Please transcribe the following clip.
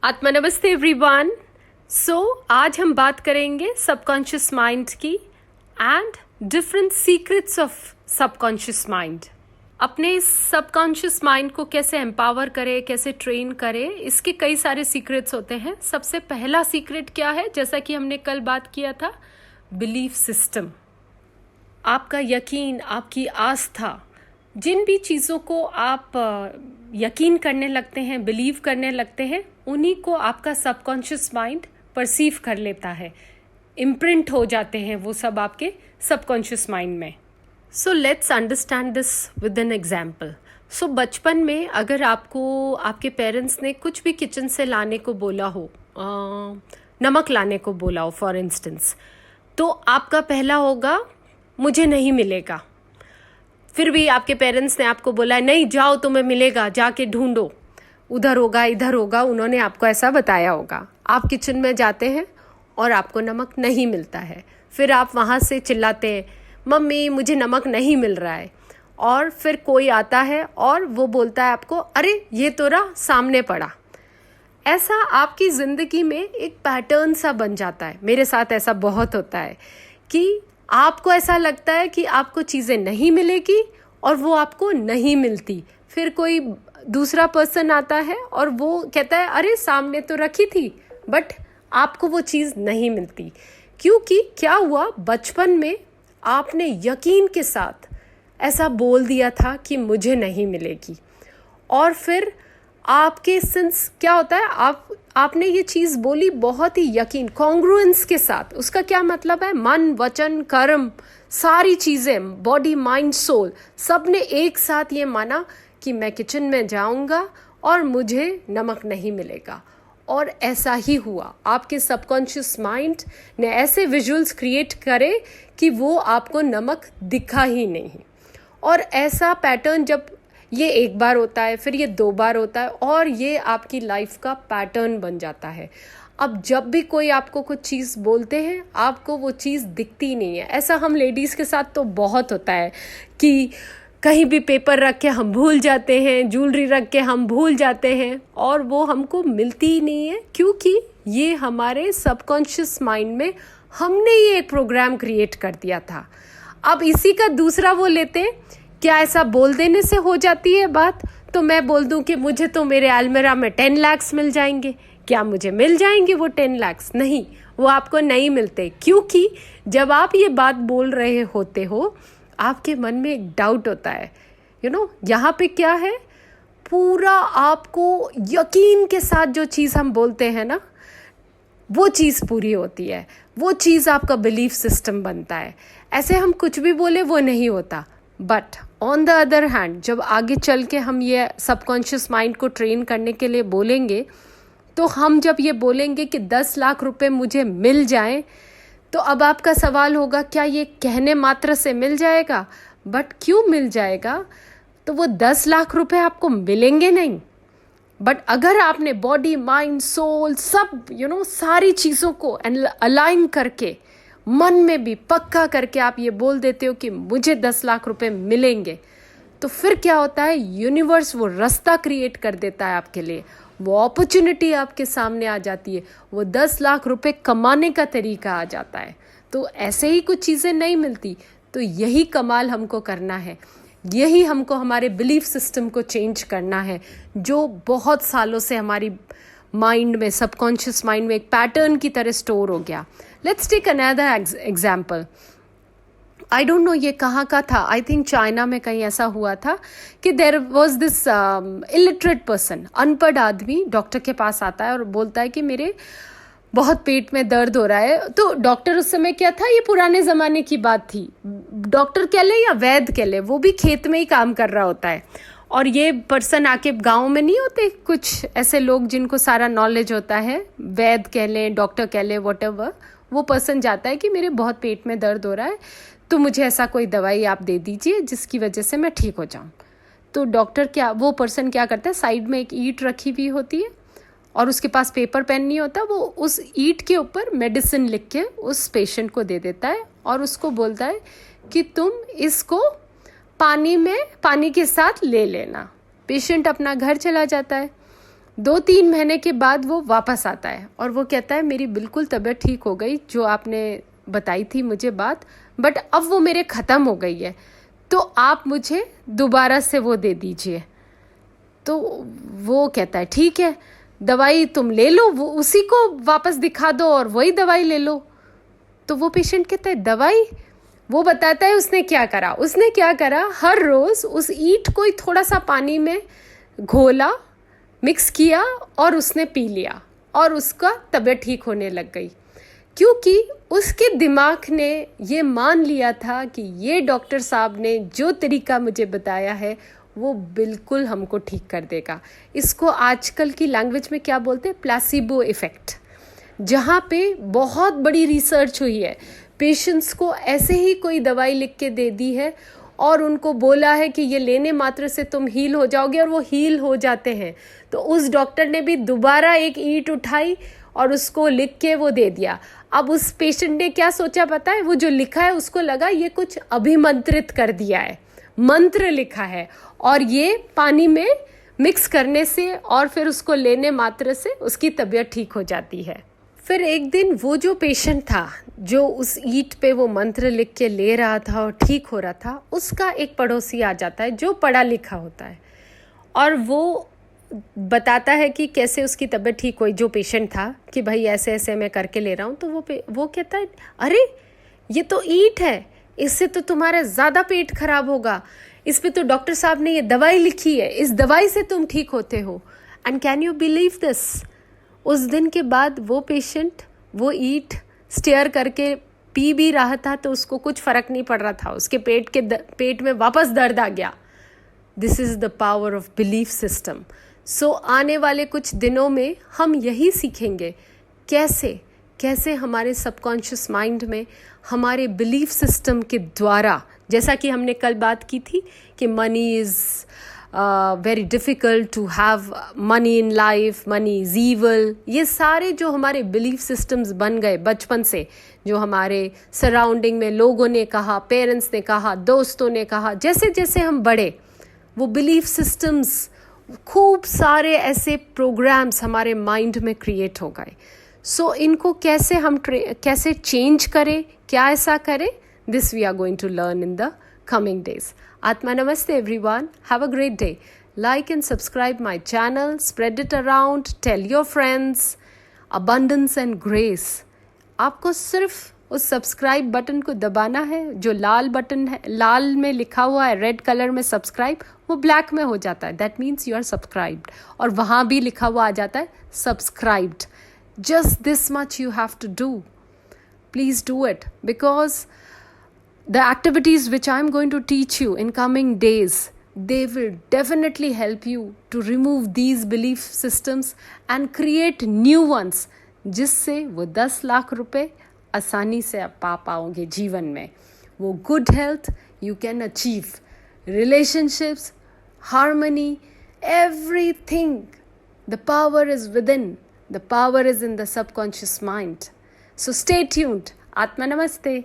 आत्मा नमस्ते एवरीवन। आज हम बात करेंगे सबकॉन्शियस माइंड की and different secrets of subconscious mind. अपने सबकॉन्शियस माइंड को कैसे एम्पावर करें, कैसे ट्रेन करें, इसके कई सारे सीक्रेट्स होते हैं। सबसे पहला सीक्रेट क्या है, जैसा कि हमने कल बात किया था, बिलीफ सिस्टम। आपका यकीन, आपकी आस्था, जिन भी चीज़ों को आप यकीन करने लगते हैं, बिलीव करने लगते हैं, उन्हीं को आपका सबकॉन्शियस माइंड परसीव कर लेता है। इम्प्रिंट हो जाते हैं वो सब आपके सबकॉन्शियस माइंड में। So let's understand this with an example. बचपन में अगर आपको आपके पेरेंट्स ने कुछ भी किचन से लाने को बोला हो, नमक लाने को बोला हो फॉर इंस्टेंस, तो आपका पहला होगा मुझे नहीं मिलेगा। फिर भी आपके पेरेंट्स ने आपको बोला है नहीं जाओ, तुम्हें मिलेगा, जाके ढूंढो, उधर होगा, इधर होगा, उन्होंने आपको ऐसा बताया होगा। आप किचन में जाते हैं और आपको नमक नहीं मिलता है। फिर आप वहाँ से चिल्लाते हैं मम्मी मुझे नमक नहीं मिल रहा है। और फिर कोई आता है और वो बोलता है आपको अरे ये तो रहा सामने पड़ा। ऐसा आपकी ज़िंदगी में एक पैटर्न सा बन जाता है। मेरे साथ ऐसा बहुत होता है कि आपको ऐसा लगता है कि आपको चीज़ें नहीं मिलेगी और वो आपको नहीं मिलती। फिर कोई दूसरा पर्सन आता है और वो कहता है अरे सामने तो रखी थी, बट आपको वो चीज़ नहीं मिलती। क्योंकि क्या हुआ, बचपन में आपने यकीन के साथ ऐसा बोल दिया था कि मुझे नहीं मिलेगी। और फिर आपके सिंस क्या होता है, आपने ये चीज़ बोली बहुत ही यकीन, कॉन्ग्रुएंस के साथ। उसका क्या मतलब है, मन वचन कर्म सारी चीज़ें, बॉडी माइंड सोल, सब ने एक साथ ये माना कि मैं किचन में जाऊंगा और मुझे नमक नहीं मिलेगा। और ऐसा ही हुआ। आपके सबकॉन्शियस माइंड ने ऐसे विजुअल्स क्रिएट करे कि वो आपको नमक दिखा ही नहीं। और ऐसा पैटर्न जब ये एक बार होता है, फिर ये 2 बार होता है, और ये आपकी लाइफ का पैटर्न बन जाता है। अब जब भी कोई आपको कुछ चीज़ बोलते हैं, आपको वो चीज़ दिखती नहीं है। ऐसा हम लेडीज़ के साथ तो बहुत होता है कि कहीं भी पेपर रख के हम भूल जाते हैं, ज्वेलरी रख के हम भूल जाते हैं, और वो हमको मिलती ही नहीं है, क्योंकि ये हमारे सबकॉन्शियस माइंड में हमने ये एक प्रोग्राम क्रिएट कर दिया था। अब इसी का दूसरा वो लेते हैं, क्या ऐसा बोल देने से हो जाती है बात? तो मैं बोल दूं कि मुझे तो मेरे अलमीरा में 10 लाख मिल जाएंगे, क्या मुझे मिल जाएंगे वो 10 लाख? नहीं, वो आपको नहीं मिलते। क्योंकि जब आप ये बात बोल रहे होते हो, आपके मन में एक डाउट होता है। यहाँ पे क्या है, पूरा आपको यकीन के साथ जो चीज़ हम बोलते हैं ना, वो चीज़ पूरी होती है। वो चीज़ आपका बिलीफ सिस्टम बनता है। ऐसे हम कुछ भी बोले वो नहीं होता। But on the other hand, जब आगे चल के हम ये सबकॉन्शियस माइंड को ट्रेन करने के लिए बोलेंगे, तो हम जब ये बोलेंगे कि 10 लाख रुपए मुझे मिल जाएं, तो अब आपका सवाल होगा क्या ये कहने मात्र से मिल जाएगा? बट क्यों मिल जाएगा? तो वो 10 लाख रुपए आपको मिलेंगे नहीं। बट अगर आपने बॉडी माइंड सोल सब सारी चीज़ों को अलाइन करके, मन में भी पक्का करके आप ये बोल देते हो कि मुझे 10 लाख रुपए मिलेंगे, तो फिर क्या होता है, यूनिवर्स वो रास्ता क्रिएट कर देता है आपके लिए। वो अपॉर्चुनिटी आपके सामने आ जाती है, वो 10 लाख रुपए कमाने का तरीका आ जाता है। तो ऐसे ही कुछ चीज़ें नहीं मिलती। तो यही कमाल हमको करना है, यही हमको हमारे बिलीफ सिस्टम को चेंज करना है, जो बहुत सालों से हमारी माइंड में, सबकॉन्शियस माइंड में एक पैटर्न की तरह स्टोर हो गया। Let's take another example. I don't know ये कहाँ का था, आई थिंक चाइना में कहीं ऐसा हुआ था कि there was this illiterate person, अनपढ़ आदमी डॉक्टर के पास आता है और बोलता है कि मेरे बहुत पेट में दर्द हो रहा है। तो डॉक्टर उस समय क्या था, ये पुराने ज़माने की बात थी, डॉक्टर कह ले या वैद्य कह ले, वो भी खेत में ही काम कर रहा होता है। और ये पर्सन आके, गाँव में नहीं होते कुछ ऐसे लोग जिनको सारा नॉलेज होता है, वैद्य कह लें, डॉक्टर कह लें, व्हाटएवर, वो पर्सन जाता है कि मेरे बहुत पेट में दर्द हो रहा है, तो मुझे ऐसा कोई दवाई आप दे दीजिए जिसकी वजह से मैं ठीक हो जाऊं। तो वो पर्सन क्या करता है, साइड में एक ईंट रखी हुई होती है और उसके पास पेपर पेन नहीं होता, वो उस ईंट के ऊपर मेडिसिन लिख के उस पेशेंट को दे देता है और उसको बोलता है कि तुम इसको पानी के साथ ले लेना। पेशेंट अपना घर चला जाता है। 2-3 महीने के बाद वो वापस आता है और वो कहता है मेरी बिल्कुल तबीयत ठीक हो गई, जो आपने बताई थी मुझे बात, बट अब वो मेरे ख़त्म हो गई है, तो आप मुझे दोबारा से वो दे दीजिए। तो वो कहता है ठीक है, दवाई तुम ले लो, वो उसी को वापस दिखा दो और वही दवाई ले लो। तो वो पेशेंट कहता है दवाई? वो बताता है उसने क्या करा, हर रोज़ उस ईंट को ही थोड़ा सा पानी में घोला, मिक्स किया और उसने पी लिया और उसका तबीयत ठीक होने लग गई, क्योंकि उसके दिमाग ने ये मान लिया था कि ये डॉक्टर साहब ने जो तरीका मुझे बताया है वो बिल्कुल हमको ठीक कर देगा। इसको आजकल की लैंग्वेज में क्या बोलते हैं, प्लेसिबो इफ़ेक्ट, जहाँ पे बहुत बड़ी रिसर्च हुई है, पेशेंट्स को ऐसे ही कोई दवाई लिख के दे दी है और उनको बोला है कि ये लेने मात्र से तुम हील हो जाओगे, और वो हील हो जाते हैं। तो उस डॉक्टर ने भी दोबारा एक ईंट उठाई और उसको लिख के वो दे दिया। अब उस पेशेंट ने क्या सोचा पता है, वो जो लिखा है उसको लगा ये कुछ अभिमंत्रित कर दिया है, मंत्र लिखा है, और ये पानी में मिक्स करने से और फिर उसको लेने मात्र से उसकी तबीयत ठीक हो जाती है। फिर एक दिन वो जो पेशेंट था, जो उस ईंट पे वो मंत्र लिख के ले रहा था और ठीक हो रहा था, उसका एक पड़ोसी आ जाता है जो पढ़ा लिखा होता है, और वो बताता है कि कैसे उसकी तबीयत ठीक हुई, जो पेशेंट था, कि भाई ऐसे ऐसे मैं करके ले रहा हूँ। तो वो कहता है अरे ये तो ईंट है, इससे तो तुम्हारा ज़्यादा पेट खराब होगा, इस पे तो डॉक्टर साहब ने ये दवाई लिखी है, इस दवाई से तुम ठीक होते हो। And can you believe this, उस दिन के बाद वो पेशेंट वो ईंट स्टेयर करके पी भी रहा था तो उसको कुछ फ़र्क नहीं पड़ रहा था, उसके पेट में वापस दर्द आ गया। This is the power of belief system. So आने वाले कुछ दिनों में हम यही सीखेंगे कैसे हमारे सबकॉन्शियस माइंड में हमारे बिलीफ सिस्टम के द्वारा, जैसा कि हमने कल बात की थी कि money is very difficult to have money in life, money is evil, ये सारे जो हमारे बिलीफ सिस्टम्स बन गए बचपन से, जो हमारे सराउंडिंग में लोगों ने कहा, पेरेंट्स ने कहा, दोस्तों ने कहा, जैसे जैसे हम बढ़े वो बिलीफ सिस्टम्स, खूब सारे ऐसे प्रोग्राम्स हमारे माइंड में क्रिएट हो गए। सो इनको कैसे हम कैसे चेंज करें, क्या ऐसा करें, this we are going to learn in the coming days. Atma Namaste everyone. Have a great day. Like and subscribe my channel. Spread it around. Tell your friends. Abundance and grace. आपको सिर्फ उस subscribe button को दबाना है, जो लाल button है, लाल में लिखा हुआ है रेड कलर में सब्सक्राइब, वो ब्लैक में हो जाता है, that means you are subscribed, और वहाँ भी लिखा हुआ आ जाता है subscribed. Just this much you have to do. Please do it, because the activities which I'm going to teach you in coming days, they will definitely help you to remove these belief systems and create new ones, जिससे वो 10 लाख रुपए आसानी से आप पा पाओगे जीवन में। वो good health you can achieve, relationships, harmony, everything. The power is within. The power is in the subconscious mind. So stay tuned. Atma Namaste.